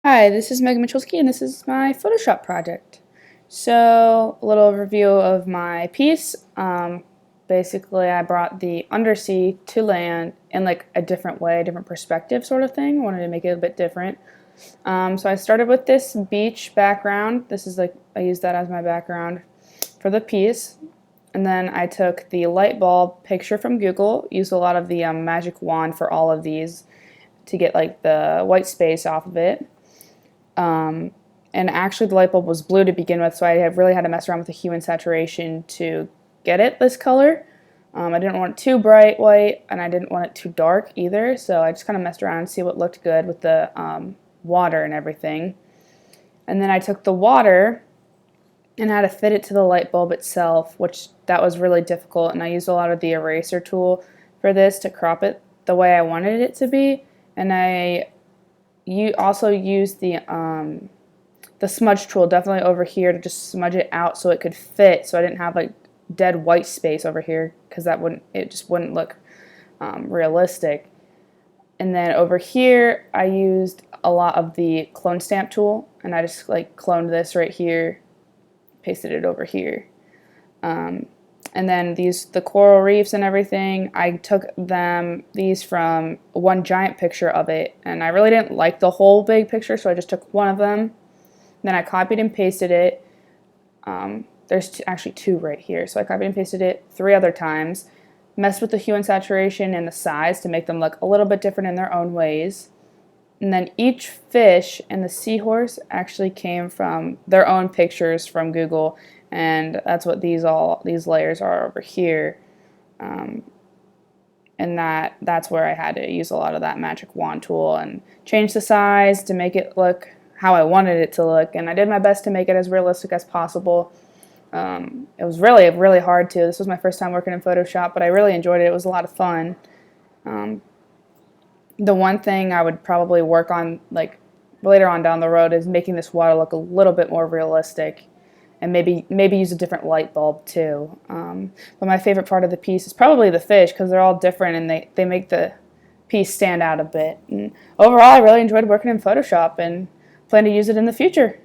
Hi, this is Megan Michalski, and this is my Photoshop project. So, a little overview of my piece. Basically, I brought the undersea to land in like a different way, different perspective sort of thing. Wanted to make it a bit different. So I started with this beach background. This is like, I used that as my background for the piece. And then I took the light bulb picture from Google, used a lot of the magic wand for all of these to get like the white space off of it. And actually the light bulb was blue to begin with, so I really had to mess around with the hue and saturation to get it this color. I didn't want it too bright white, and I didn't want it too dark either, so I just kind of messed around and see what looked good with the water and everything. And then I took the water and had to fit it to the light bulb itself, which that was really difficult, and I used a lot of the eraser tool for this to crop it the way I wanted it to be. And you also use the smudge tool definitely over here to just smudge it out so it could fit, so I didn't have like dead white space over here, because it just wouldn't look realistic. And then over here I used a lot of the clone stamp tool, and I just like cloned this right here, pasted it over here. And then the coral reefs and everything, I took these from one giant picture of it, and I really didn't like the whole big picture, so I just took one of them. Then I copied and pasted it. There's actually two right here, so I copied and pasted it 3 other times, messed with the hue and saturation and the size to make them look a little bit different in their own ways. And then each fish and the seahorse actually came from their own pictures from Google, and that's what these layers are over here. And that's where I had to use a lot of that magic wand tool and change the size to make it look how I wanted it to look, and I did my best to make it as realistic as possible. It was really, really hard too. This was my first time working in Photoshop, but I really enjoyed it. It was a lot of fun. The one thing I would probably work on like later on down the road is making this water look a little bit more realistic, and maybe use a different light bulb too. But my favorite part of the piece is probably the fish, because they're all different and they make the piece stand out a bit. And overall, I really enjoyed working in Photoshop and plan to use it in the future.